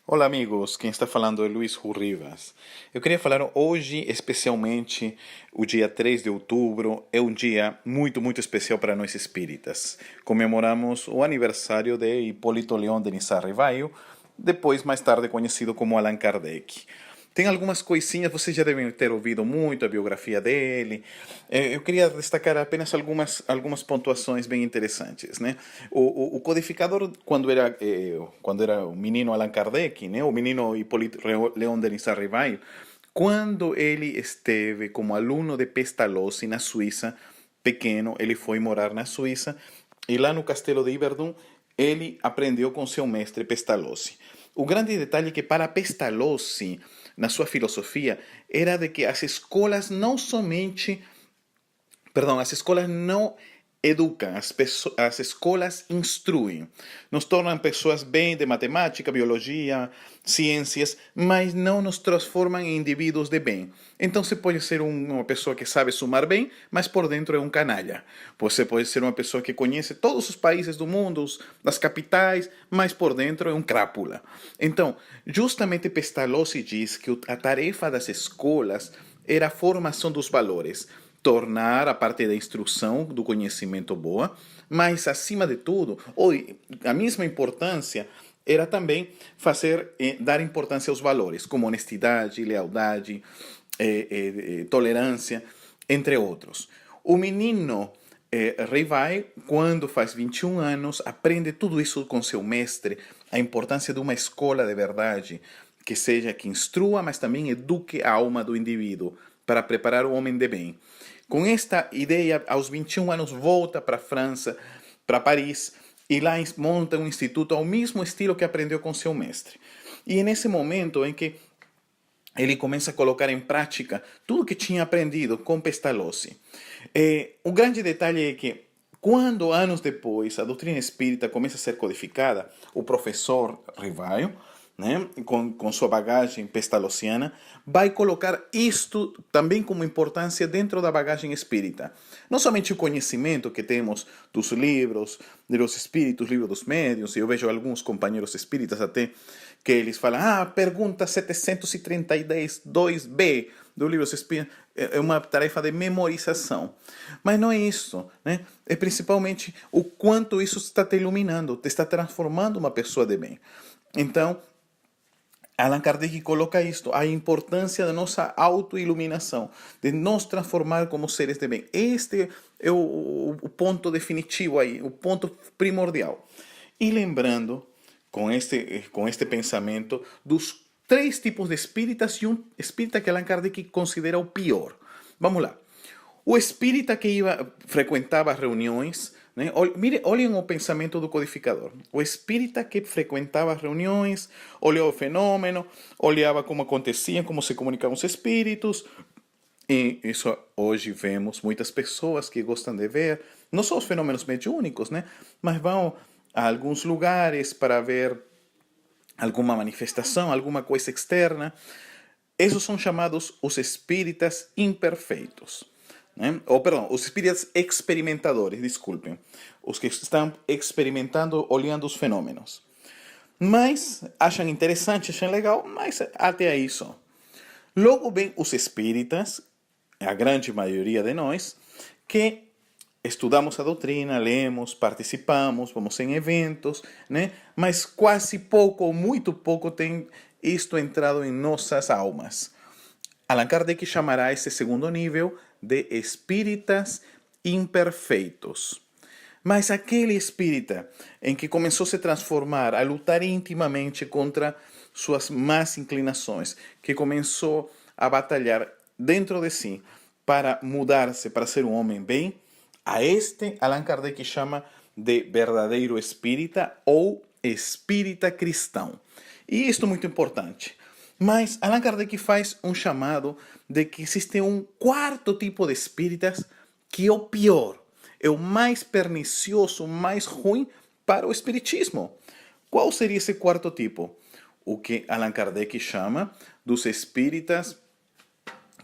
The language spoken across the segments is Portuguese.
Olá, amigos. Quem está falando é Luiz Rivas. Eu queria falar hoje, especialmente, o dia 3 de outubro, é um dia muito especial para nós espíritas. Comemoramos o aniversário de Hipólito León de Nissarrivaio, depois, mais tarde, conhecido como Allan Kardec. Tem algumas coisinhas, vocês já devem ter ouvido muito a biografia dele. Eu queria destacar apenas algumas pontuações bem interessantes, né? O codificador, quando era o menino Allan Kardec, né? O menino Hipólito León de Nissarrivaio, quando ele esteve como aluno de Pestalozzi na Suíça, pequeno, ele foi morar na Suíça e lá no castelo de Yverdon ele aprendeu com seu mestre Pestalozzi. O grande detalhe é que para Pestalozzi, na sua filosofia, era de que as escolas não educam, as escolas instruem. Nos tornam pessoas bem de matemática, biologia, ciências, mas não nos transformam em indivíduos de bem. Então você pode ser uma pessoa que sabe sumar bem, mas por dentro é um canalha. Você pode ser uma pessoa que conhece todos os países do mundo, as capitais, mas por dentro é um crápula. Então, justamente Pestalozzi diz que a tarefa das escolas era a formação dos valores, tornar a parte da instrução, do conhecimento boa, mas acima de tudo, a mesma importância era também dar importância aos valores, como honestidade, lealdade, tolerância, entre outros. O menino Rivai, quando faz 21 anos, aprende tudo isso com seu mestre, a importância de uma escola de verdade, que instrua, mas também eduque a alma do indivíduo, para preparar o homem de bem. Com esta ideia, aos 21 anos, volta para a França, para Paris, e lá monta um instituto ao mesmo estilo que aprendeu com seu mestre. E é nesse momento em que ele começa a colocar em prática tudo que tinha aprendido com Pestalozzi. O grande detalhe é que, quando anos depois a doutrina espírita começa a ser codificada, o professor Rivaio, né, com sua bagagem pestalozziana, vai colocar isto também como importância dentro da bagagem espírita. Não somente o conhecimento que temos dos livros, dos espíritos, livros dos médiuns, e eu vejo alguns companheiros espíritas até que eles falam, pergunta 732b do livro dos espíritos, é uma tarefa de memorização. Mas não é isso, né? É principalmente o quanto isso está te iluminando, te está transformando uma pessoa de bem. Então, Allan Kardec coloca isto, a importância da nossa autoiluminação, de nos transformar como seres de bem. Este é o ponto definitivo aí, o ponto primordial. E lembrando, com este pensamento, dos três tipos de espíritas e um espírita que Allan Kardec considera o pior. Vamos lá. O espírita que frequentava as reuniões, né? Olhem o pensamento do codificador. O espírita que frequentava as reuniões, olhava o fenômeno, olhava como aconteciam, como se comunicavam os espíritos. E isso hoje vemos muitas pessoas que gostam de ver, não só os fenômenos mediúnicos, né? Mas vão a alguns lugares para ver alguma manifestação, alguma coisa externa. Esses são chamados os espíritas imperfeitos. Né? Ou, perdão, os espíritas experimentadores, desculpem. Os que estão experimentando, olhando os fenômenos. Mas acham interessante, acham legal, mas até aí só. Logo vem os espíritas, a grande maioria de nós, que estudamos a doutrina, lemos, participamos, vamos em eventos, né? Mas quase pouco ou muito pouco tem isto entrado em nossas almas. Allan Kardec chamará esse segundo nível de espíritas imperfeitos. Mas aquele espírita em que começou a se transformar, a lutar intimamente contra suas más inclinações, que começou a batalhar dentro de si para mudar-se, para ser um homem bem, a este Allan Kardec chama de verdadeiro espírita ou espírita cristão. E isto é muito importante. Mas Allan Kardec faz um chamado de que existe um quarto tipo de espíritas que é o pior, é o mais pernicioso, o mais ruim para o espiritismo. Qual seria esse quarto tipo? O que Allan Kardec chama dos espíritas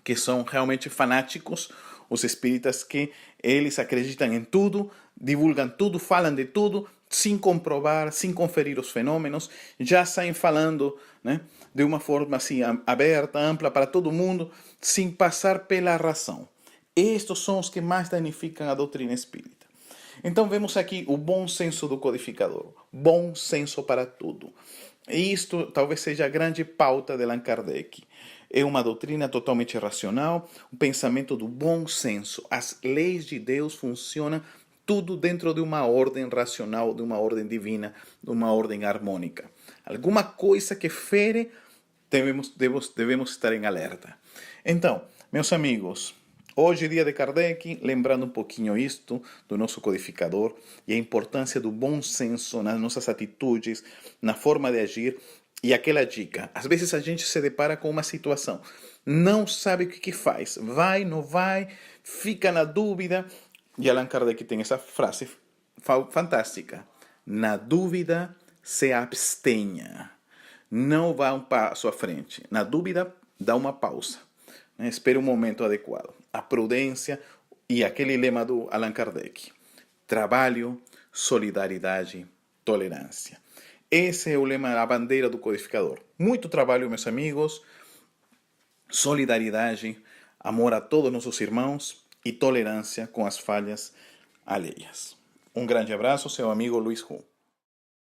que são realmente fanáticos, os espíritas que eles acreditam em tudo, divulgam tudo, falam de tudo, sem comprovar, sem conferir os fenômenos, já saem falando, né, de uma forma assim aberta, ampla para todo mundo, sem passar pela razão. Estes são os que mais danificam a doutrina espírita. Então vemos aqui o bom senso do codificador. Bom senso para tudo. E isto talvez seja a grande pauta de Allan Kardec. É uma doutrina totalmente racional, o pensamento do bom senso. As leis de Deus funcionam tudo dentro de uma ordem racional, de uma ordem divina, de uma ordem harmônica. Alguma coisa que fere, devemos estar em alerta. Então, meus amigos, hoje, dia de Kardec, lembrando um pouquinho isto do nosso codificador e a importância do bom senso nas nossas atitudes, na forma de agir. E aquela dica, às vezes a gente se depara com uma situação, não sabe o que faz, vai, não vai, fica na dúvida. E Allan Kardec tem essa frase fantástica: na dúvida, se abstenha. Não vá um passo à frente. Na dúvida, dá uma pausa. Espere um momento adequado. A prudência e aquele lema do Allan Kardec: trabalho, solidariedade, tolerância. Esse é o lema, a bandeira do codificador. Muito trabalho, meus amigos, solidariedade, amor a todos nossos irmãos e tolerância com as falhas alheias. Um grande abraço, seu amigo Luiz Hu.